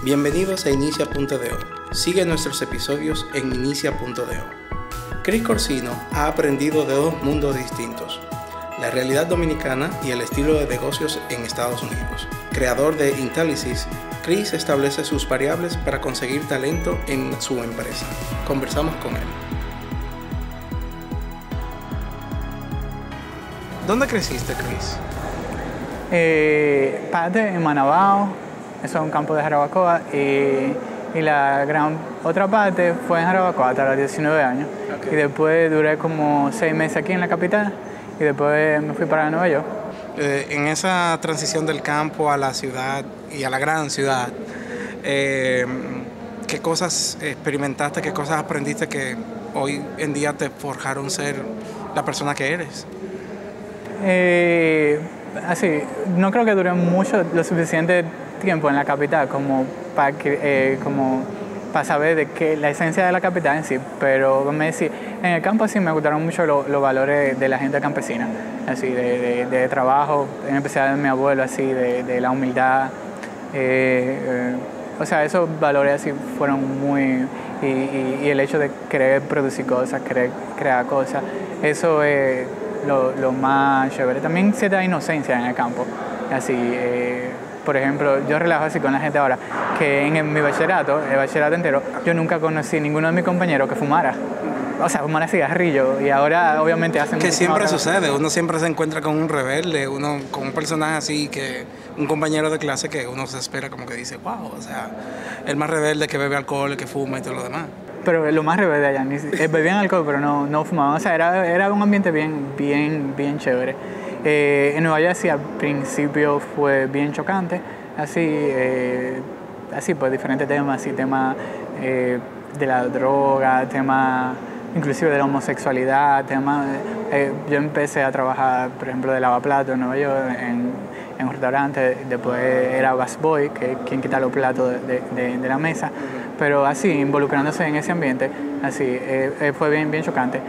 Bienvenidos a Inicia.do. Sigue nuestros episodios en Inicia.do. Chris Corsino ha aprendido de dos mundos distintos: la realidad dominicana y el estilo de negocios en Estados Unidos. Creador de Intellisys, Chris establece sus variables para conseguir talento en su empresa. Conversamos con él. ¿Dónde creciste, Chris? Parte en Manabao, eso es un campo de Jarabacoa, y la gran otra parte fue en Jarabacoa hasta los 19 años. Okay. Y después duré como 6 meses aquí en la capital y después me fui para Nueva York. En esa transición del campo a la ciudad y a la gran ciudad, ¿qué cosas experimentaste, qué cosas aprendiste que hoy en día te forjaron ser la persona que eres? Así, no creo que duré lo suficiente tiempo en la capital como para saber de qué la esencia de la capital en sí, pero como decir, en el campo sí me gustaron mucho los valores de la gente campesina, así de trabajo, en especial de mi abuelo, así de la humildad, o sea, esos valores así fueron muy, y el hecho de querer producir cosas, querer crear cosas, eso es lo más chévere. También cierta inocencia en el campo, así, por ejemplo, yo relajo así con la gente ahora, que en mi bachillerato, el bachillerato entero, yo nunca conocí ninguno de mis compañeros que fumara. O sea, fumara cigarrillo, y ahora obviamente hacen... Que siempre sucede, uno siempre se encuentra con un rebelde, uno con un personaje así, que un compañero de clase que uno se espera como que dice, wow, o sea, el más rebelde que bebe alcohol, que fuma y todo lo demás. Pero lo más rebelde allá, bebían alcohol pero no fumaban, o sea, era un ambiente bien chévere. En Nueva York sí, al principio fue bien chocante, así pues diferentes temas, así temas de la droga, temas inclusive de la homosexualidad, yo empecé a trabajar, por ejemplo, de lavaplatos en Nueva York, en un restaurante, después era busboy, que es quien quita los platos de la mesa, pero así, involucrándose en ese ambiente, así, fue bien chocante.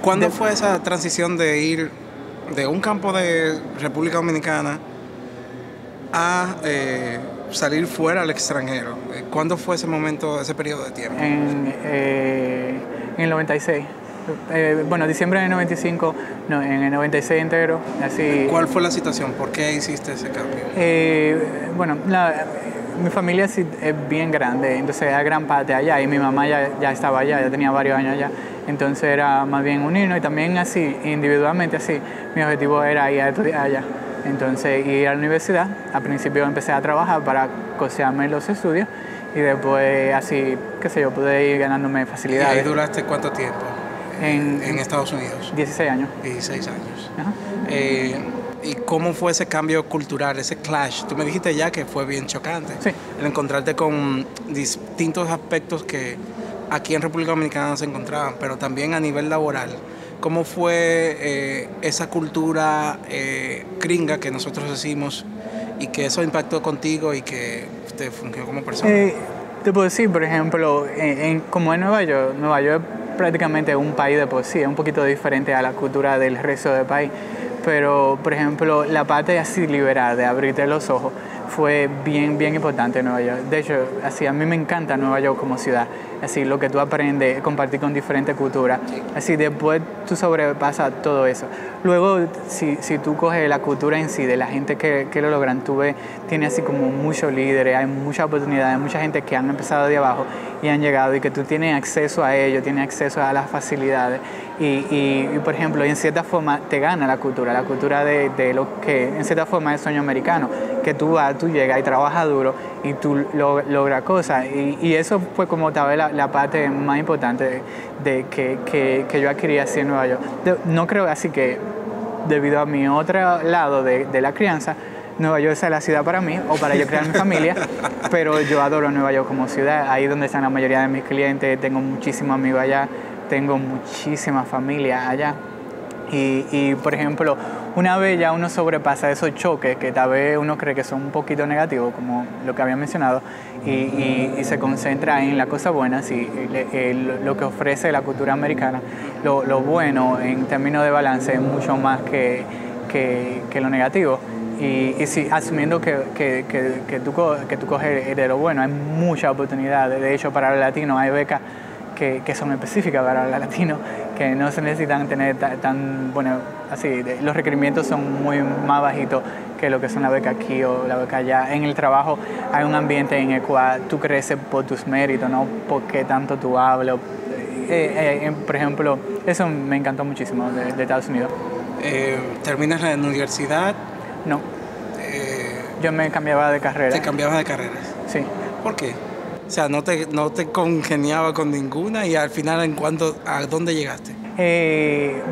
¿Cuándo fue esa transición de ir de un campo de República Dominicana a salir fuera al extranjero? ¿Cuándo fue ese momento, ese periodo de tiempo? En el 96. Bueno, diciembre del 95, no, en el 96 entero, así. ¿Cuál fue la situación? ¿Por qué hiciste ese cambio? Bueno, mi familia sí es bien grande, entonces era gran parte allá, y mi mamá ya estaba allá, ya tenía varios años allá, entonces era más bien unirnos, y también así, individualmente así, mi objetivo era ir a estudiar allá. Entonces, ir a la universidad, al principio empecé a trabajar para costearme los estudios, y después así, qué sé yo, pude ir ganándome facilidades. ¿Y ahí duraste cuánto tiempo? En Estados Unidos. 16 años. 16 años. ¿Y cómo fue ese cambio cultural, ese clash? Tú me dijiste ya que fue bien chocante. Sí. El encontrarte con distintos aspectos que aquí en República Dominicana no se encontraban, pero también a nivel laboral. ¿Cómo fue esa cultura gringa que nosotros decimos y que eso impactó contigo y que te funcionó como persona? Te puedo decir, por ejemplo, como en Nueva York es prácticamente un país de por sí, es un poquito diferente a la cultura del resto del país, pero, por ejemplo, la parte así liberal de abrirte los ojos fue bien importante en Nueva York. De hecho, así, a mí me encanta Nueva York como ciudad, así lo que tú aprendes, compartir con diferentes culturas, así después tú sobrepasas todo eso. Luego, si tú coges la cultura en sí, de la gente que lo logran, tú ves, tiene así como muchos líderes, hay muchas oportunidades, mucha gente que han empezado de abajo y han llegado, y que tú tienes acceso a ellos, tienes acceso a las facilidades, y por ejemplo, en cierta forma te gana la cultura de lo que en cierta forma es sueño americano, que tú llegas y trabajas duro y tú logras cosas, y eso fue como tal vez la parte más importante de que yo adquirí así en Nueva York. No creo así que debido a mi otro lado de la crianza, Nueva York es la ciudad para mí o para yo crear mi familia, pero yo adoro Nueva York como ciudad, ahí donde están la mayoría de mis clientes, tengo muchísimos amigos allá, tengo muchísima familia allá. Y por ejemplo, una vez ya uno sobrepasa esos choques que tal vez uno cree que son un poquito negativos, como lo que había mencionado, y se concentra en la cosa buena, sí, lo que ofrece la cultura americana, lo bueno en términos de balance es mucho más que lo negativo. Y sí, asumiendo que tú coges de lo bueno, hay mucha oportunidad. De hecho, para los latinos hay becas que son específicas para los latinos, que no se necesitan tener bueno, así, los requerimientos son muy más bajitos que lo que son la beca aquí o la beca allá. En el trabajo hay un ambiente en el cual tú creces por tus méritos, no porque tanto tú hablas. Por ejemplo, eso me encantó muchísimo de Estados Unidos. ¿Terminas la universidad? No. Yo me cambiaba de carrera. ¿Te cambiabas de carreras? Sí. ¿Por qué? O sea, no te congeniaba con ninguna y al final, ¿a dónde llegaste?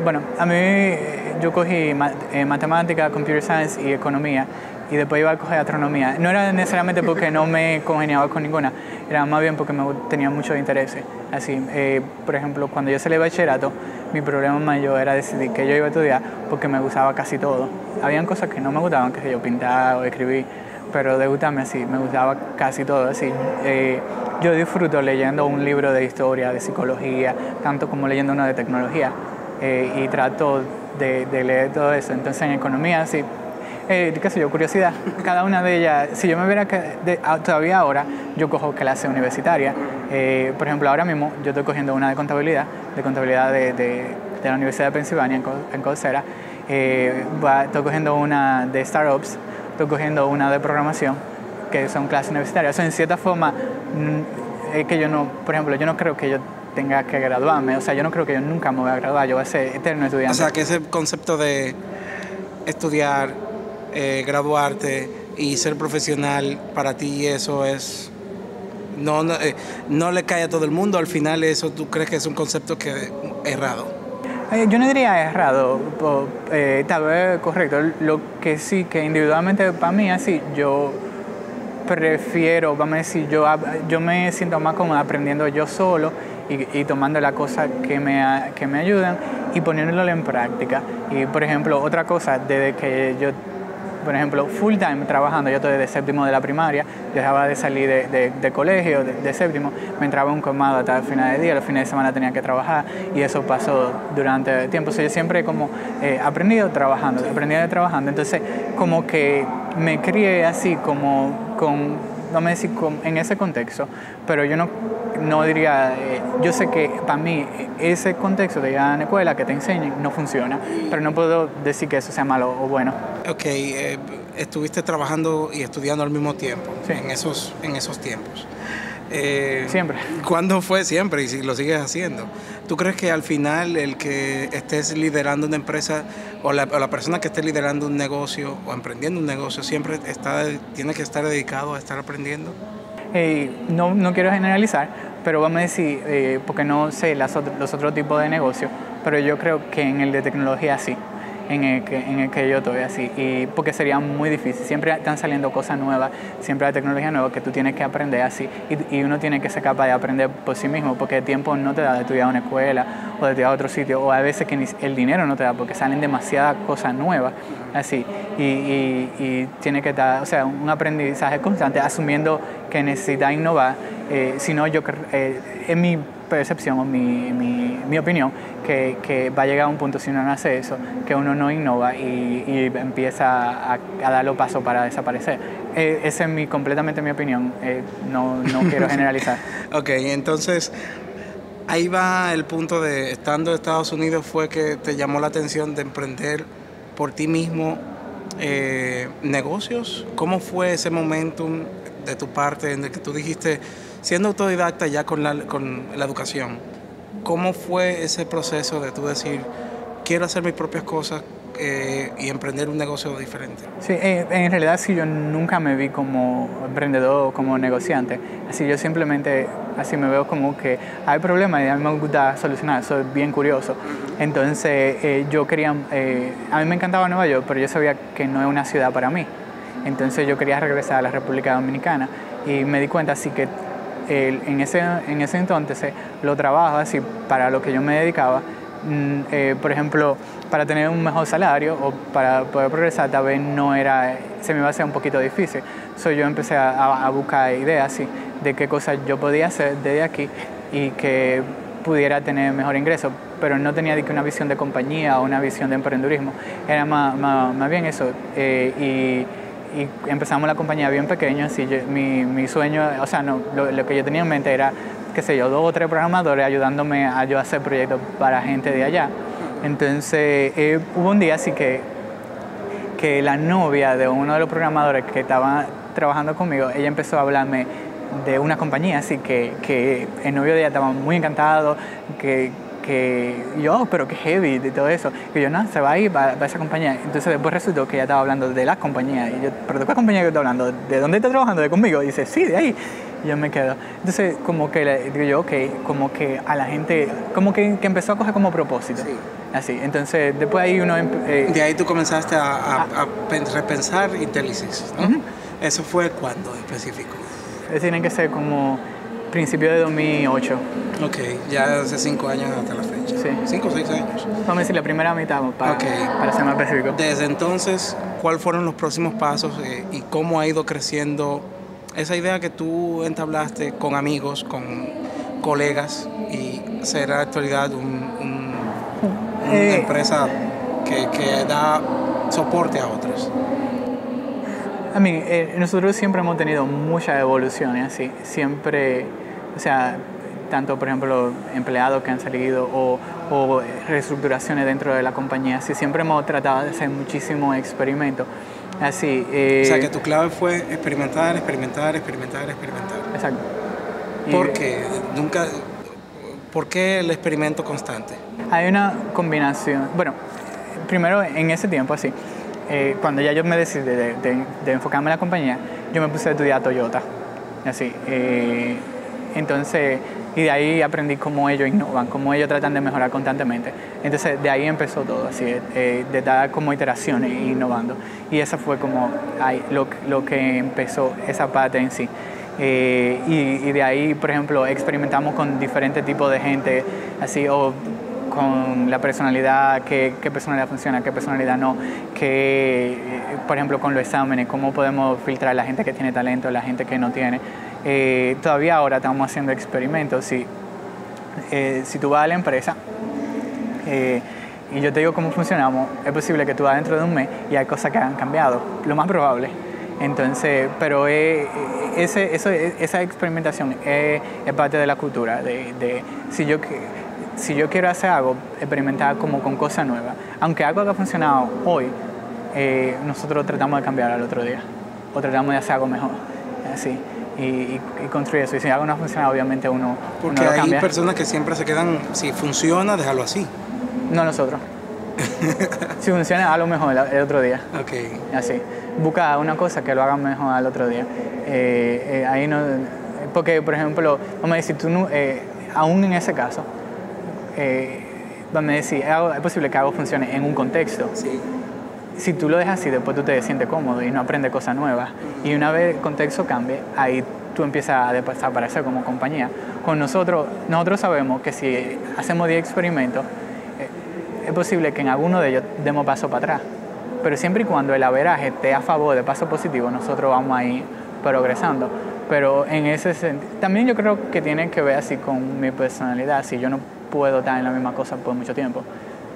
Bueno, a mí yo cogí matemática, computer science y economía, y después iba a coger astronomía. No era necesariamente porque no me congeniaba con ninguna, era más bien porque tenía muchos intereses. Así, por ejemplo, cuando yo salí de bachillerato, mi problema mayor era decidir qué yo iba a estudiar porque me gustaba casi todo. Habían cosas que no me gustaban, que yo pintar o escribir, pero de gustarme así, me gustaba casi todo. Así, yo disfruto leyendo un libro de historia, de psicología, tanto como leyendo uno de tecnología, y trato de leer todo eso. Entonces en economía, así, qué sé yo, curiosidad, cada una de ellas, si yo me viera todavía ahora, yo cojo clase universitaria. Por ejemplo, ahora mismo yo estoy cogiendo una de contabilidad de la Universidad de Pensilvania en Coursera. Estoy cogiendo una de startups, estoy cogiendo una de programación, que son clases universitarias. O sea, en cierta forma, es que yo no, por ejemplo, yo no creo que yo tenga que graduarme. O sea, yo no creo que yo nunca me voy a graduar, yo voy a ser eterno estudiante. O sea, que ese concepto de estudiar, graduarte y ser profesional, para ti eso es... No le cae a todo el mundo. Al final, eso tú crees que es un concepto que errado. Yo no diría errado, tal vez correcto. Lo que sí, que individualmente para mí, así, yo prefiero, vamos a decir, yo me siento más como aprendiendo yo solo y tomando las cosas que me ayudan y poniéndolo en práctica. Y, por ejemplo, otra cosa, desde que yo, por ejemplo, full time trabajando, yo estoy de séptimo de la primaria, dejaba de salir de colegio, de séptimo, me entraba un colmado hasta el final del día, los fines de semana tenía que trabajar, y eso pasó durante el tiempo. O sea, yo siempre como aprendido trabajando, entonces como que me crié así como vamos a decir, en ese contexto, pero yo no diría, yo sé que para mí ese contexto de ir a la escuela que te enseñen no funciona, pero no puedo decir que eso sea malo o bueno. Ok, estuviste trabajando y estudiando al mismo tiempo, sí, en esos tiempos. Siempre. ¿Cuándo fue? Siempre, y si lo sigues haciendo. ¿Tú crees que al final el que estés liderando una empresa o la persona que esté liderando un negocio o emprendiendo un negocio siempre tiene que estar dedicado a estar aprendiendo? No quiero generalizar, pero vamos a decir, porque no sé los otros tipos de negocios, pero yo creo que en el de tecnología sí, en el que yo estoy así, y porque sería muy difícil. Siempre están saliendo cosas nuevas, siempre hay tecnología nueva que tú tienes que aprender así, y uno tiene que ser capaz de aprender por sí mismo, porque el tiempo no te da de estudiar a una escuela o de estudiar a otro sitio, o a veces que el dinero no te da, porque salen demasiadas cosas nuevas así, y tiene que estar, o sea, un aprendizaje constante, asumiendo que necesitas innovar. Si no, en mi percepción o mi opinión, que va a llegar a un punto, si uno no hace eso, que uno no innova y empieza a dar los pasos para desaparecer. Esa es completamente mi opinión, no quiero generalizar. Ok, entonces ahí va el punto de, estando en Estados Unidos, fue que te llamó la atención de emprender por ti mismo negocios. ¿Cómo fue ese momentum de tu parte en el que tú dijiste, siendo autodidacta ya con la educación, cómo fue ese proceso de tú decir, quiero hacer mis propias cosas y emprender un negocio diferente? Sí, en realidad sí, yo nunca me vi como emprendedor o como negociante. Así yo simplemente así me veo como que hay problemas y a mí me gusta solucionar, soy bien curioso. Entonces yo quería, a mí me encantaba Nueva York, pero yo sabía que no es una ciudad para mí. Entonces yo quería regresar a la República Dominicana y me di cuenta así que en ese entonces los trabajos así para lo que yo me dedicaba, por ejemplo, para tener un mejor salario o para poder progresar, tal vez se me iba a hacer un poquito difícil. So, yo empecé a buscar ideas así, de qué cosas yo podía hacer desde aquí y que pudiera tener mejor ingreso, pero no tenía una visión de compañía o una visión de emprendedurismo, era más bien eso. Y empezamos la compañía bien pequeño, así mi sueño, o sea, no, lo que yo tenía en mente era, qué sé yo, 2 o 3 programadores ayudándome a yo hacer proyectos para gente de allá. Entonces hubo un día así que la novia de uno de los programadores que estaba trabajando conmigo, ella empezó a hablarme de una compañía, así que el novio de ella estaba muy encantado, que yo, pero que heavy, de todo eso. Y yo, no, se va a ir para esa compañía. Entonces después resultó que ella estaba hablando de las compañías. Y yo, ¿pero de qué compañía que está hablando? ¿De dónde está trabajando? ¿De conmigo? Y dice, sí, de ahí. Y yo me quedo. Entonces, como que digo yo, ok, como que a la gente, como que empezó a coger como propósito. Sí. Así, entonces después ahí uno... de ahí tú comenzaste a repensar IntelliSys, ¿no? ¿Eso fue cuándo específico? Tienen que ser como principio de 2008. Ok, ya hace 5 años hasta la fecha. Sí. 5 o 6 años. Vamos a decir la primera mitad para ser más específico. Desde entonces, ¿cuáles fueron los próximos pasos y cómo ha ido creciendo esa idea que tú entablaste con amigos, con colegas y será actualidad una empresa que da soporte a otras? Nosotros siempre hemos tenido muchas evoluciones así, siempre, o sea, tanto por ejemplo empleados que han salido o reestructuraciones dentro de la compañía, así siempre hemos tratado de hacer muchísimos experimentos. Así, o sea que tu clave fue experimentar. Exacto. ¿Por qué el experimento constante? Hay una combinación, bueno, primero en ese tiempo así, cuando ya yo me decidí de enfocarme en la compañía, yo me puse a estudiar Toyota, así, entonces, y de ahí aprendí cómo ellos innovan, cómo ellos tratan de mejorar constantemente. Entonces, de ahí empezó todo, así, de dar como iteraciones e innovando. Y esa fue como lo que empezó esa parte en sí. Y de ahí, por ejemplo, experimentamos con diferentes tipos de gente, así, o con la personalidad, qué personalidad funciona, qué personalidad no, por ejemplo, con los exámenes, cómo podemos filtrar a la gente que tiene talento, la gente que no tiene. Todavía ahora estamos haciendo experimentos. Si tú vas a la empresa y yo te digo cómo funcionamos, es posible que tú vas dentro de un mes y hay cosas que han cambiado, lo más probable. Entonces, pero esa experimentación es parte de la cultura, si yo quiero hacer algo, experimentar como con cosas nuevas. Aunque algo haya funcionado hoy, nosotros tratamos de cambiar al otro día. O tratamos de hacer algo mejor. Así. Y construir eso. Y si algo no ha funcionado, obviamente uno porque lo cambia. Hay personas que siempre se quedan, si funciona, déjalo así. No nosotros. Si funciona, hazlo mejor el otro día. Okay. Así. Busca una cosa que lo haga mejor al otro día. Ahí no... Porque, por ejemplo, vamos a decir, aún en ese caso, vamos a decir, es posible que algo funcione en un contexto. Sí. Si tú lo dejas así, después tú te sientes cómodo y no aprendes cosas nuevas. Y una vez el contexto cambie, ahí tú empiezas a desaparecer como compañía. Con nosotros sabemos que si hacemos 10 experimentos, es posible que en alguno de ellos demos paso para atrás. Pero siempre y cuando el averaje esté a favor de paso positivo, nosotros vamos a ir progresando. Pero en ese sentido, también yo creo que tiene que ver así con mi personalidad. Si yo no puedo estar en la misma cosa por mucho tiempo.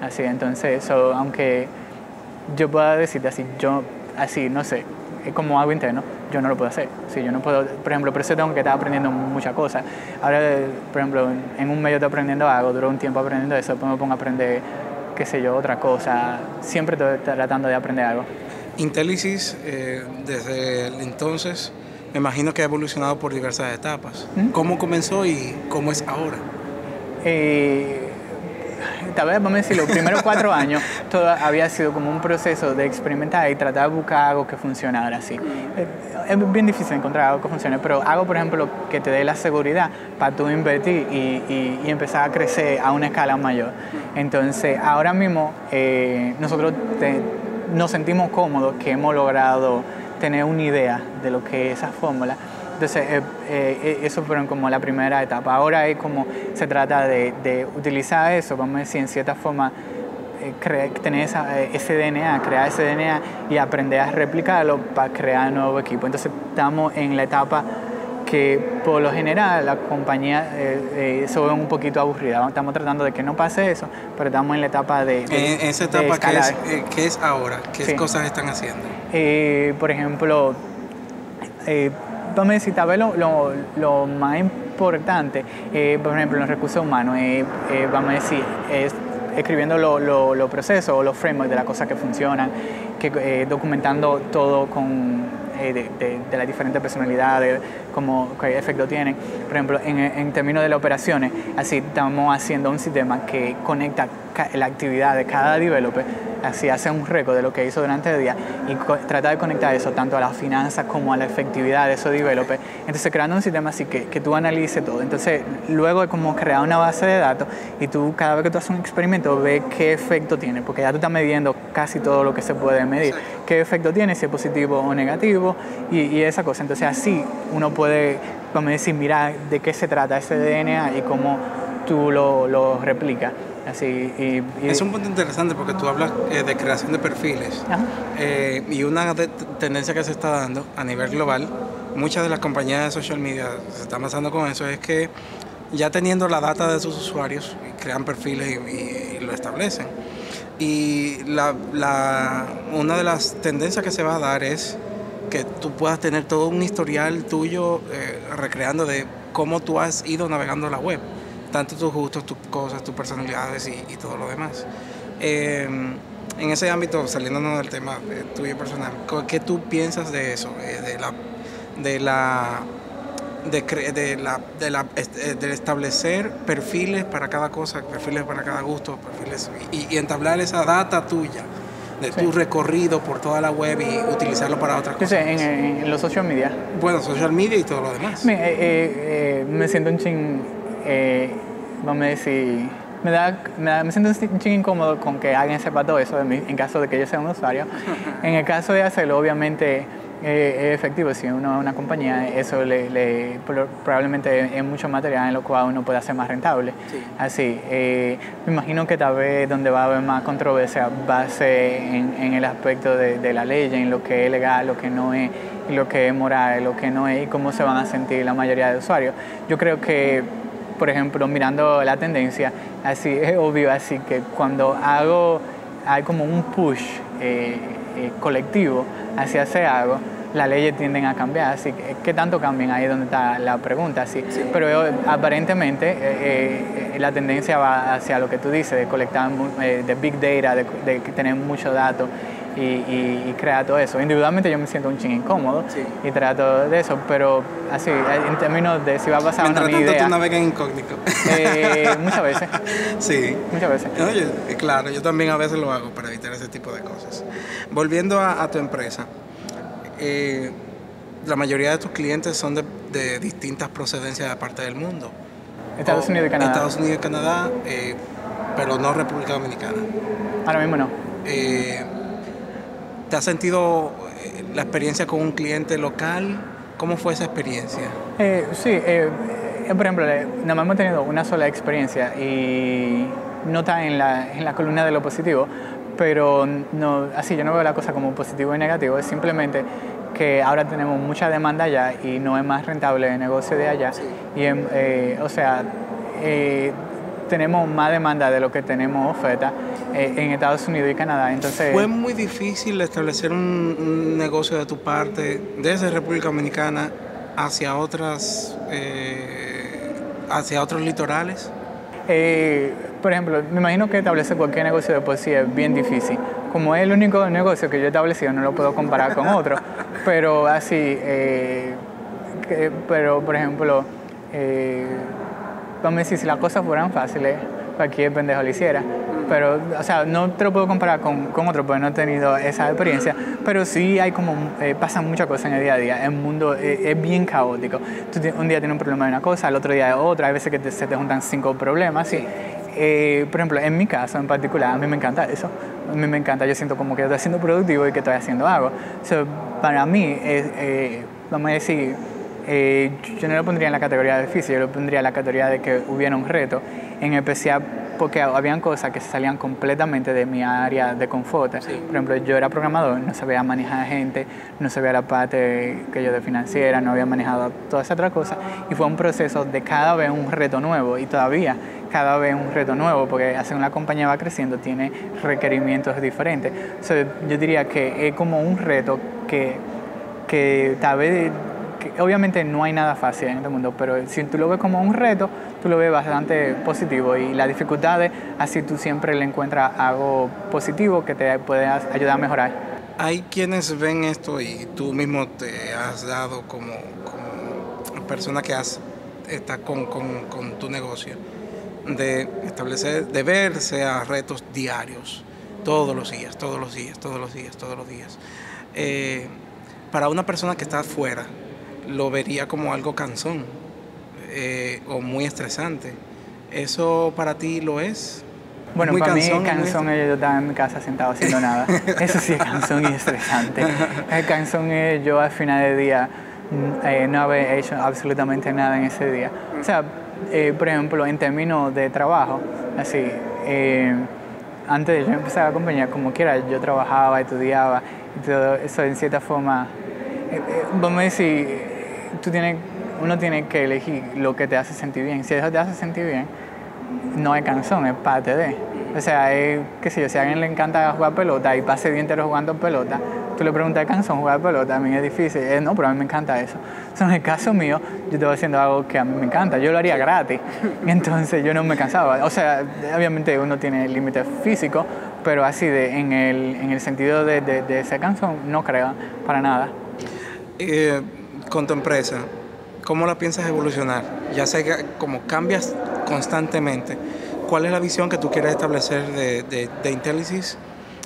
Así, entonces, aunque yo pueda decirte así, no sé, es como algo interno, yo no lo puedo hacer. Sí, yo no puedo, por ejemplo, por eso tengo que estar aprendiendo muchas cosas. Ahora, por ejemplo, en un mes yo estoy aprendiendo algo, duro un tiempo aprendiendo eso, después me pongo a aprender, qué sé yo, otra cosa. Siempre estoy tratando de aprender algo. IntelliSys, desde entonces, me imagino que ha evolucionado por diversas etapas. ¿Cómo comenzó y cómo es ahora? Tal vez, vamos a decir, los primeros 4 años todo había sido como un proceso de experimentar y tratar de buscar algo que funcionara así. Es bien difícil encontrar algo que funcione, pero algo, por ejemplo, que te dé la seguridad para tú invertir y empezar a crecer a una escala mayor. Entonces, ahora mismo nosotros nos sentimos cómodos que hemos logrado tener una idea de lo que es esa fórmula. Entonces, eso fueron como la primera etapa. Ahora es como se trata de utilizar eso, vamos a decir, en cierta forma, tener ese DNA, crear ese DNA y aprender a replicarlo para crear un nuevo equipo. Entonces, estamos en la etapa que por lo general la compañía se ve un poquito aburrida. Estamos tratando de que no pase eso, pero estamos en la etapa de esa etapa, ¿qué es ahora? ¿Qué cosas están haciendo? Por ejemplo, vamos a decir, tal vez lo más importante, por ejemplo, en los recursos humanos, vamos a decir, es escribiendo los procesos o los frameworks de las cosas que funcionan, documentando todo de las diferentes personalidades, qué efecto tienen. Por ejemplo, en términos de las operaciones, así estamos haciendo un sistema que conecta la actividad de cada developer, así hace un récord de lo que hizo durante el día y trata de conectar eso tanto a las finanzas como a la efectividad de esos developers. Entonces, creando un sistema así que tú analices todo. Entonces, luego es como crear una base de datos y tú, cada vez que tú haces un experimento, ves qué efecto tiene, porque ya tú estás midiendo casi todo lo que se puede medir. Exacto. Qué efecto tiene, si es positivo o negativo y esa cosa. Entonces, así uno puede, como decir, mirar de qué se trata ese DNA y cómo tú lo replicas. Así, es un punto interesante porque tú hablas de creación de perfiles. Y una tendencia que se está dando a nivel global, muchas de las compañías de social media se están basando con eso, es que ya teniendo la data de sus usuarios, crean perfiles y lo establecen. Y una de las tendencias que se va a dar es que tú puedas tener todo un historial tuyo recreando de cómo tú has ido navegando la web, tanto tus gustos, tus cosas, tus personalidades y todo lo demás. En ese ámbito, saliéndonos del tema tuyo personal, ¿qué tú piensas de eso? De establecer perfiles para cada cosa, perfiles para cada gusto, perfiles y entablar esa data tuya de tu recorrido por toda la web y utilizarlo para otras cosas. En los social media. Bueno, social media y todo lo demás. Me siento un ching, vamos a decir, me siento un ching incómodo con que alguien sepa todo eso de mí, en caso de que yo sea un usuario. En el caso de hacerlo, obviamente, es efectivo. Si uno es una compañía, eso probablemente es mucho material en lo cual uno puede hacer más rentable. Sí. Así, me imagino que tal vez donde va a haber más controversia va a ser en el aspecto de la ley, en lo que es legal, lo que no es, y lo que es moral, lo que no es, y cómo se van a sentir la mayoría de usuarios. Yo creo que, por ejemplo, mirando la tendencia, así es obvio, así que cuando hay como un push colectivo hacia hacer algo, las leyes tienden a cambiar, así que ¿qué tanto cambian? Ahí es donde está la pregunta, sí. Pero aparentemente la tendencia va hacia lo que tú dices, de colectar de big data, de tener muchos datos y crear todo eso. Individualmente yo me siento un ching incómodo y trato de eso, pero así, en términos de si va a pasar una idea... Mientras tanto tú navegas incógnito. Muchas veces. Sí. Muchas veces. Oye, claro, yo también a veces lo hago para evitar ese tipo de cosas. Volviendo a tu empresa, la mayoría de tus clientes son de distintas procedencias de parte del mundo. Estados Unidos y Canadá. Estados Unidos y Canadá, pero no República Dominicana. Ahora mismo no. ¿Te has sentido la experiencia con un cliente local? ¿Cómo fue esa experiencia? Sí, por ejemplo, nada más hemos tenido una sola experiencia y no está en la columna de lo positivo, pero no, así yo no veo la cosa como positivo y negativo, es simplemente que ahora tenemos mucha demanda allá y no es más rentable el negocio de allá. Sí. Y tenemos más demanda de lo que tenemos oferta en Estados Unidos y Canadá. Entonces, ¿fue muy difícil establecer un negocio de tu parte desde República Dominicana hacia otros litorales? Por ejemplo, me imagino que establecer cualquier negocio de por sí es bien difícil. Como es el único negocio que yo he establecido, no lo puedo comparar con otro. Pero así, pero por ejemplo, vamos a decir, si las cosas fueran fáciles, cualquier pendejo lo hiciera. Pero, o sea, no te lo puedo comparar con otro porque no he tenido esa experiencia, pero sí hay como, pasan muchas cosas en el día a día. El mundo es bien caótico. Un día tienes un problema de una cosa, al otro día de otra, hay veces que se te juntan 5 problemas, sí. Por ejemplo, en mi caso en particular, a mí me encanta eso. A mí me encanta, yo siento como que estoy siendo productivo y que estoy haciendo algo. Para mí, vamos a decir, yo no lo pondría en la categoría de difícil, yo lo pondría en la categoría de que hubiera un reto, en especial porque habían cosas que se salían completamente de mi área de confort. Sí. Por ejemplo, yo era programador, no sabía manejar gente, no sabía la parte que yo de financiera, no había manejado todas esas otras cosas, y fue un proceso de cada vez un reto nuevo, y todavía cada vez un reto nuevo, porque así una compañía va creciendo, tiene requerimientos diferentes. Yo diría que es como un reto que tal vez, que obviamente no hay nada fácil en este mundo, pero si tú lo ves como un reto, tú lo ves bastante positivo, y las dificultades, así tú siempre le encuentras algo positivo que te puede ayudar a mejorar. Hay quienes ven esto y tú mismo te has dado como persona que está con tu negocio, de establecer, de verse a retos diarios, todos los días. Para una persona que está afuera, lo vería como algo cansón o muy estresante. ¿Eso para ti lo es? Bueno, Muy para cansón, mí cansón es yo estar en mi casa sentado haciendo nada. Eso sí es cansón y estresante. El cansón es yo al final del día no haber hecho absolutamente nada en ese día. O sea, por ejemplo, en términos de trabajo, así, antes de yo empezar la compañía, como quiera, yo trabajaba, estudiaba, y todo eso en cierta forma, vamos a decir, uno tiene que elegir lo que te hace sentir bien. Si eso te hace sentir bien, no es cansón, es parte de. O sea, qué sé yo, si a alguien le encanta jugar pelota y pasa el día entero jugando pelota, tú le preguntas, ¿es cansón jugar pelota? A mí es difícil. No, pero a mí me encanta eso. Entonces, en el caso mío, yo estaba haciendo algo que a mí me encanta. Yo lo haría gratis. Entonces, yo no me cansaba. O sea, obviamente uno tiene límites físicos, pero así, en el sentido de ser cansón, no creo, para nada. Con tu empresa, ¿cómo la piensas evolucionar? Ya sé que como cambias constantemente, ¿cuál es la visión que tú quieres establecer de Intelisys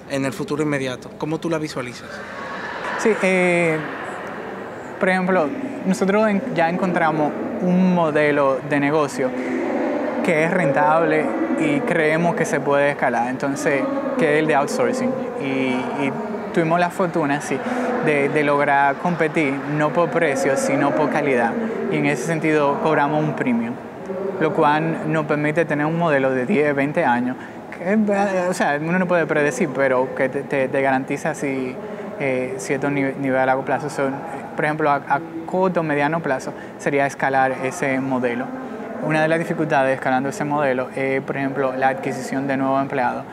en el futuro inmediato? ¿Cómo tú la visualizas? Sí, por ejemplo, nosotros ya encontramos un modelo de negocio que es rentable y creemos que se puede escalar, entonces, que es el de outsourcing. Y tuvimos la fortuna, sí, de lograr competir no por precio, sino por calidad. Y en ese sentido cobramos un premium, lo cual nos permite tener un modelo de 10, 20 años, que, o sea, uno no puede predecir, pero que te garantiza así, cierto nivel a largo plazo. Por ejemplo, a corto o mediano plazo sería escalar ese modelo. Una de las dificultades escalando ese modelo es, por ejemplo, la adquisición de nuevos empleados.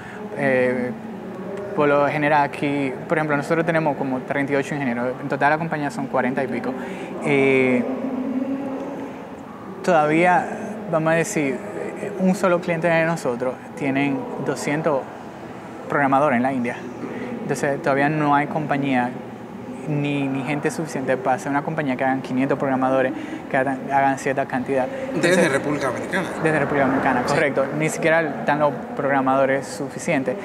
Por lo general aquí, por ejemplo, nosotros tenemos como 38 ingenieros, en total la compañía son 40 y pico. Todavía, vamos a decir, un solo cliente de nosotros tienen 200 programadores en la India. Entonces todavía no hay compañía ni gente suficiente para hacer una compañía que hagan 500 programadores, que hagan cierta cantidad. Entonces, desde República Dominicana. Desde República Dominicana, sí. Correcto. Ni siquiera están los programadores suficientes.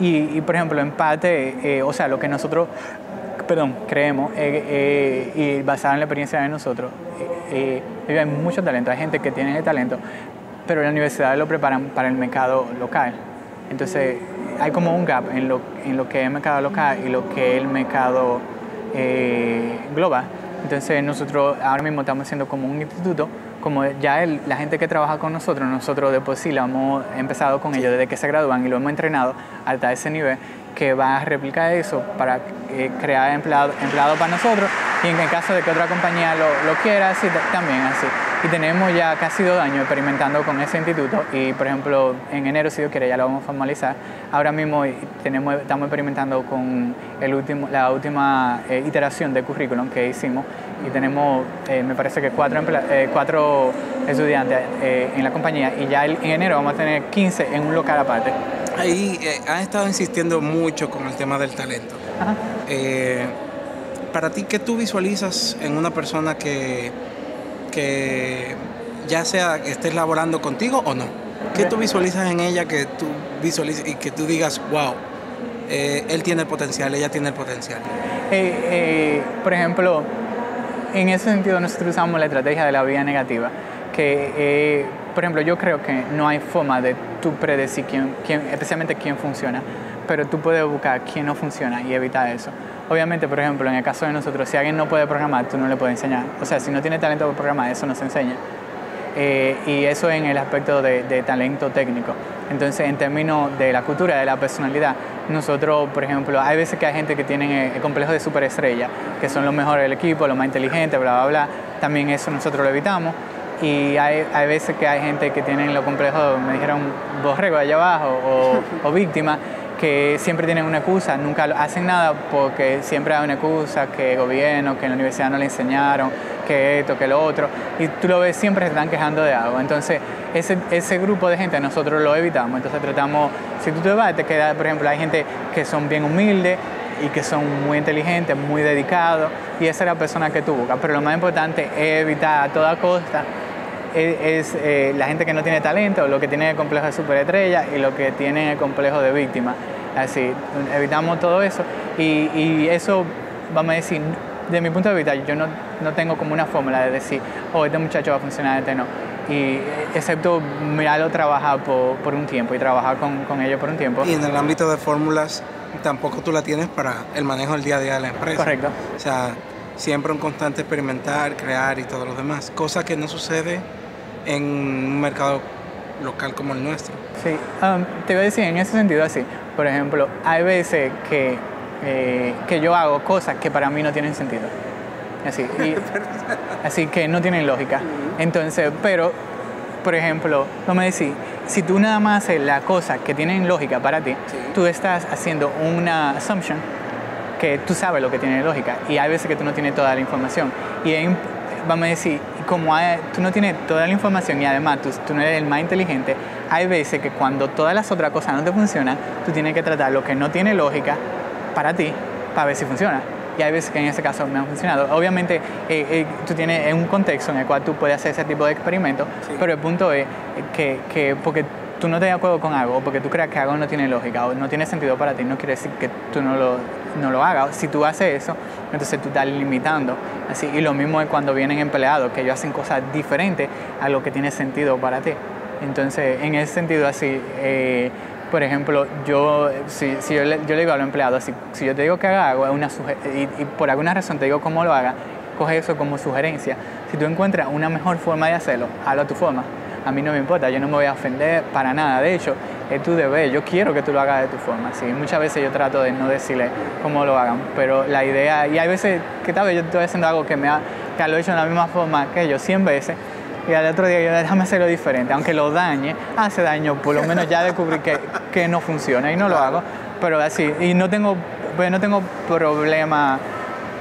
Y por ejemplo, en parte, o sea, lo que nosotros creemos, y basado en la experiencia de nosotros, hay mucho talento, hay gente que tiene el talento, pero las universidades lo preparan para el mercado local. Entonces, hay como un gap en lo que es el mercado local y lo que es el mercado global. Entonces, nosotros ahora mismo estamos haciendo como un instituto, como ya la gente que trabaja con nosotros de por sí la hemos empezado con ellos desde que se gradúan y lo hemos entrenado hasta ese nivel, que va a replicar eso para crear empleados para nosotros, y en el caso de que otra compañía lo quiera, así, también así. Y tenemos ya casi 2 años experimentando con ese instituto, y por ejemplo en enero, si Dios quiere, ya lo vamos a formalizar. Ahora mismo estamos experimentando con la última iteración de currículum que hicimos, y tenemos me parece que 4 estudiantes en la compañía, y ya en enero vamos a tener 15 en un local aparte. Ahí has estado insistiendo mucho con el tema del talento. Ajá. Para ti, ¿qué tú visualizas en una persona que ya sea que estés laborando contigo o no? ¿Qué tú visualizas en ella que tú visualices y que tú digas, wow, él tiene el potencial, ella tiene el potencial? Por ejemplo, en ese sentido nosotros usamos la estrategia de la vía negativa, que por ejemplo, yo creo que no hay forma de tú predecir especialmente quién funciona, pero tú puedes buscar quién no funciona y evitar eso. Obviamente, por ejemplo, en el caso de nosotros, si alguien no puede programar, tú no le puedes enseñar. O sea, si no tiene talento para programar, eso no se enseña. y eso en el aspecto de talento técnico. Entonces, en términos de la cultura, de la personalidad, nosotros, por ejemplo, hay veces que hay gente que tiene el complejo de superestrella, que son los mejores del equipo, los más inteligentes, bla, bla, bla. También eso nosotros lo evitamos. Y hay veces que hay gente que tiene los complejos, me dijeron, borrego allá abajo o víctima, que siempre tienen una excusa, nunca hacen nada porque siempre hay una excusa, que el gobierno, que en la universidad no le enseñaron, que esto, que lo otro, y tú lo ves, siempre se están quejando de algo. Entonces, ese grupo de gente nosotros lo evitamos. Entonces tratamos, si tú te vas, te queda, por ejemplo, hay gente que son bien humildes y que son muy inteligentes, muy dedicados, y esa es la persona que tú buscas. Pero lo más importante es evitar a toda costa la gente que no tiene talento, lo que tiene el complejo de superestrella y lo que tiene el complejo de víctima. Así, evitamos todo eso y eso, vamos a decir, de mi punto de vista, yo no tengo como una fórmula de decir, oh, este muchacho va a funcionar, este no. Y excepto mirarlo trabajar por un tiempo y trabajar con ellos por un tiempo. Y en el ámbito de fórmulas, tampoco tú la tienes para el manejo del día a día de la empresa. Correcto. O sea, siempre un constante experimentar, crear y todo lo demás, cosa que no sucede en un mercado local como el nuestro. Sí, te voy a decir en ese sentido así. Por ejemplo, hay veces que yo hago cosas que para mí no tienen sentido. Así que no tienen lógica. Entonces, pero, por ejemplo, vamos a decir, si tú nada más haces las cosas que tienen lógica para ti, sí, tú estás haciendo una assumption que tú sabes lo que tiene lógica, y hay veces que tú no tienes toda la información. Y vamos a decir, como tú no tienes toda la información y además tú no eres el más inteligente, hay veces que cuando todas las otras cosas no te funcionan, tú tienes que tratar lo que no tiene lógica para ti, para ver si funciona. Y hay veces que en ese caso me han funcionado. Obviamente, tú tienes un contexto en el cual tú puedes hacer ese tipo de experimentos, sí, pero el punto es que porque tú no estás de acuerdo con algo, o porque tú creas que algo no tiene lógica o no tiene sentido para ti, no quiere decir que tú no lo hagas. Si tú haces eso, entonces tú estás limitando. Así, y lo mismo es cuando vienen empleados, que ellos hacen cosas diferentes a lo que tiene sentido para ti. Entonces, en ese sentido, así, por ejemplo, si yo le digo a los empleados, si yo te digo que haga algo, y por alguna razón te digo cómo lo haga, coge eso como sugerencia. Si tú encuentras una mejor forma de hacerlo, hazlo a tu forma. A mí no me importa, yo no me voy a ofender para nada. De hecho, es tu deber, yo quiero que tú lo hagas de tu forma. Sí, muchas veces yo trato de no decirle cómo lo hagan, pero la idea, y hay veces que tal vez yo estoy haciendo algo que lo he hecho de la misma forma que ellos 100 veces, y al otro día yo déjame hacerlo diferente, aunque lo dañe, hace daño, por lo menos ya descubrí que no funciona y no lo hago, pero así, y no tengo problema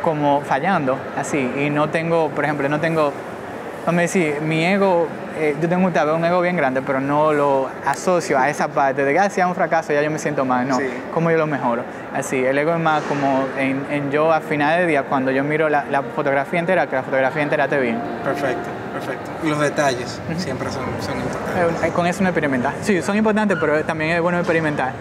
como fallando, así, y no tengo, por ejemplo, vamos a decir, mi ego, yo tengo un ego bien grande, pero no lo asocio a esa parte de que si es un fracaso ya yo me siento mal, no, sí, como yo lo mejoro. Así, el ego es más como en yo al final del día, cuando yo miro la fotografía entera, que la fotografía entera esté bien. Perfecto. Y los detalles siempre son importantes. Con eso no experimentar. Sí, son importantes, pero también es bueno experimentar.